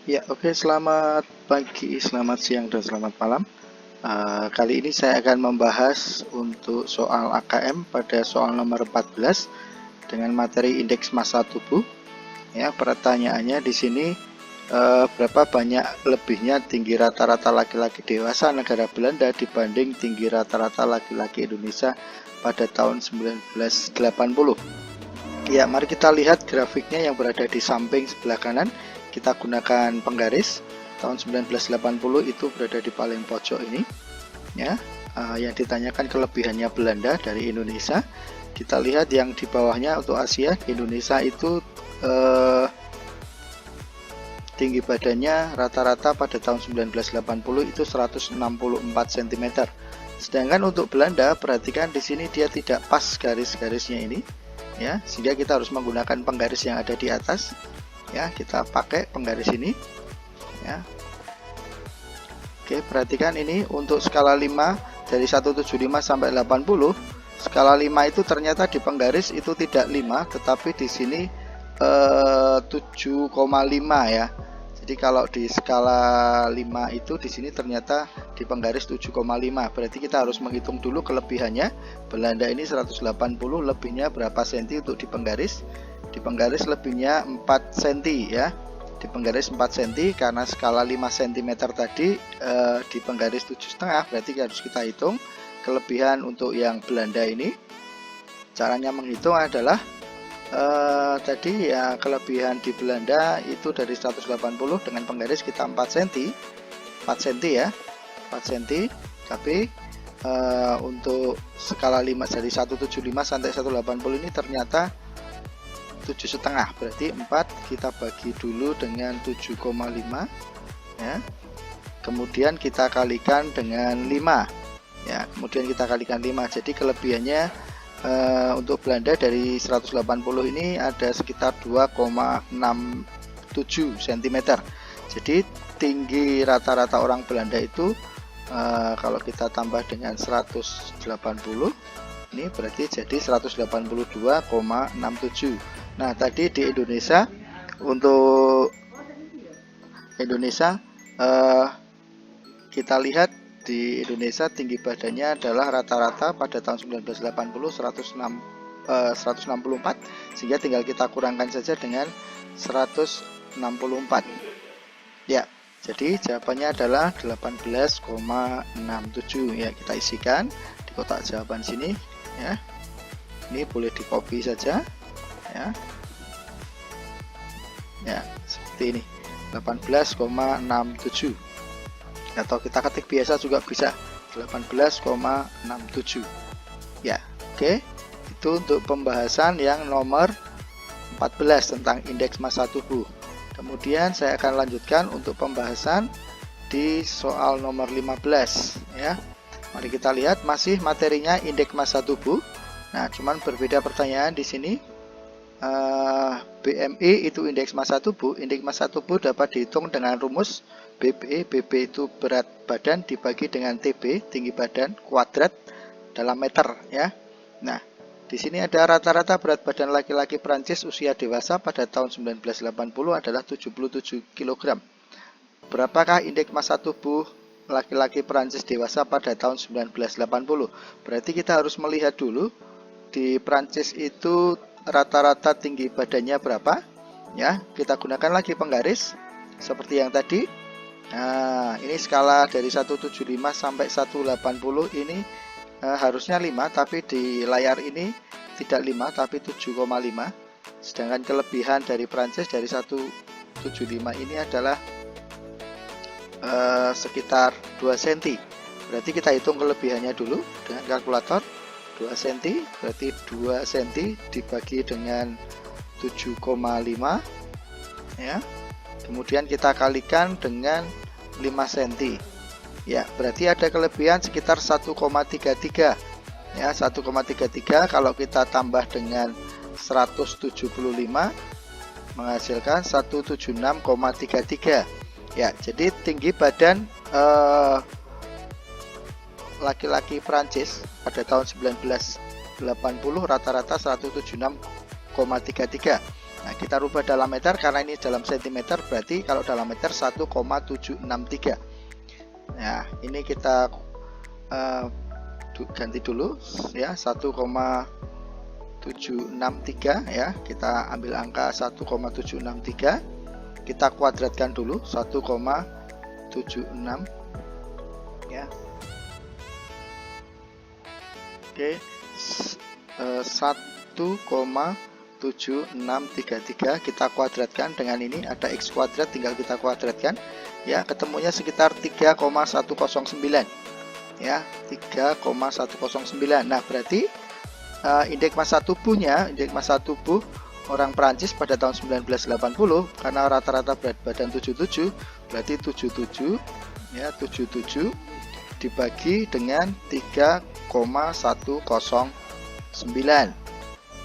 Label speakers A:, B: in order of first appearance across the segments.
A: Ya, oke. Selamat pagi, selamat siang, dan selamat malam. Kali ini saya akan membahas untuk soal AKM pada soal nomor 14 dengan materi indeks massa tubuh. Ya, pertanyaannya di sini berapa banyak lebihnya tinggi rata-rata laki-laki dewasa negara Belanda dibanding tinggi rata-rata laki-laki Indonesia pada tahun 1980. Ya, mari kita lihat grafiknya yang berada di samping sebelah kanan. Kita gunakan penggaris. Tahun 1980 itu berada di paling pojok ini. Ya, yang ditanyakan kelebihannya Belanda dari Indonesia. Kita lihat yang di bawahnya untuk Asia. Indonesia itu tinggi badannya rata-rata pada tahun 1980 itu 164 cm. Sedangkan untuk Belanda, perhatikan di sini dia tidak pas garis-garisnya ini. Ya, sehingga kita harus menggunakan penggaris yang ada di atas. Ya, kita pakai penggaris ini. Ya. Oke, perhatikan ini untuk skala 5 dari 175 sampai 80. Skala 5 itu ternyata di penggaris itu tidak 5, tetapi di sini 7,5 ya. Jadi kalau di skala 5 itu di sini ternyata di penggaris 7,5. Berarti kita harus menghitung dulu kelebihannya. Belanda ini 180, lebihnya berapa senti untuk di penggaris? Di penggaris lebihnya 4 cm ya. Di penggaris 4 cm karena skala 5 cm tadi di penggaris 7,5, berarti harus kita hitung kelebihan untuk yang Belanda ini. Caranya menghitung adalah tadi ya, kelebihan di Belanda itu dari 180 dengan penggaris kita 4 cm. 4 cm ya. 4 cm. Tapi untuk skala 5 dari 175 sampai 180 ini ternyata 7,5, berarti 4 kita bagi dulu dengan 7,5 ya. Kemudian kita kalikan dengan 5 ya. Kemudian kita kalikan 5. Jadi kelebihannya untuk Belanda dari 180 ini ada sekitar 2,67 cm. Jadi tinggi rata-rata orang Belanda itu kalau kita tambah dengan 180 ini berarti jadi 182,67. Nah, tadi di Indonesia, untuk Indonesia kita lihat di Indonesia tinggi badannya adalah rata-rata pada tahun 1980 164, sehingga tinggal kita kurangkan saja dengan 164 ya. Jadi jawabannya adalah 18,67 ya. Kita isikan di kotak jawaban sini ya. Ini boleh di copy saja ya. Ya, seperti ini, 18,67, atau kita ketik biasa juga bisa, 18,67 ya. Oke, itu untuk pembahasan yang nomor 14 tentang indeks massa tubuh. Kemudian saya akan lanjutkan untuk pembahasan di soal nomor 15 ya. Mari kita lihat, masih materinya indeks massa tubuh. Nah, cuman berbeda pertanyaan di sini. BMI itu indeks massa tubuh. Indeks massa tubuh dapat dihitung dengan rumus BB. BB itu berat badan dibagi dengan TB, tinggi badan, kuadrat dalam meter ya. Nah, di sini ada rata-rata berat badan laki-laki Prancis usia dewasa pada tahun 1980 adalah 77 kg. Berapakah indeks massa tubuh laki-laki Prancis dewasa pada tahun 1980? Berarti kita harus melihat dulu di Prancis itu rata-rata tinggi badannya berapa ya. Kita gunakan lagi penggaris seperti yang tadi. Nah, ini skala dari 175 sampai 180 ini harusnya 5, tapi di layar ini tidak 5 tapi 7,5. Sedangkan kelebihan dari Prancis dari 175 ini adalah sekitar 2 cm. Berarti kita hitung kelebihannya dulu dengan kalkulator. 2 cm berarti 2 cm dibagi dengan 7,5 ya. Kemudian kita kalikan dengan 5 cm ya, berarti ada kelebihan sekitar 1,33 ya. 1,33 kalau kita tambah dengan 175 menghasilkan 176,33 ya. Jadi tinggi badan laki-laki Prancis pada tahun 1980 rata-rata 176,33. Nah, kita rubah dalam meter karena ini dalam sentimeter, berarti kalau dalam meter 1,763. Nah, ini kita ganti dulu ya, 1,763 ya. Kita ambil angka 1,763, kita kuadratkan dulu 1,76 ya. Oke, 1,7633 kita kuadratkan dengan ini, ada x kuadrat tinggal kita kuadratkan ya, ketemunya sekitar 3,109 ya, 3,109. Nah, berarti indeks massa tubuhnya, indeks massa tubuh orang Perancis pada tahun 1980 karena rata-rata berat badan 77, berarti 77 ya, 77 dibagi dengan 3,109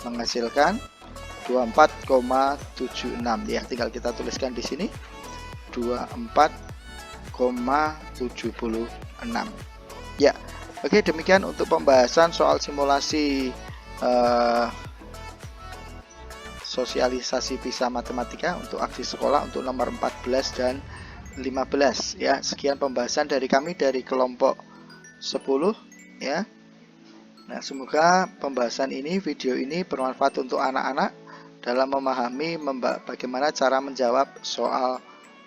A: menghasilkan 24,76 ya, tinggal kita tuliskan di sini 24,76 ya. Oke, demikian untuk pembahasan soal simulasi sosialisasi PISA matematika untuk aksi sekolah untuk nomor 14 dan 15 ya. Sekian pembahasan dari kami dari kelompok 10 ya. Nah, semoga pembahasan ini, video ini bermanfaat untuk anak-anak dalam memahami bagaimana cara menjawab soal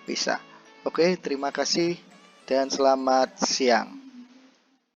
A: PISA. Oke, terima kasih dan selamat siang.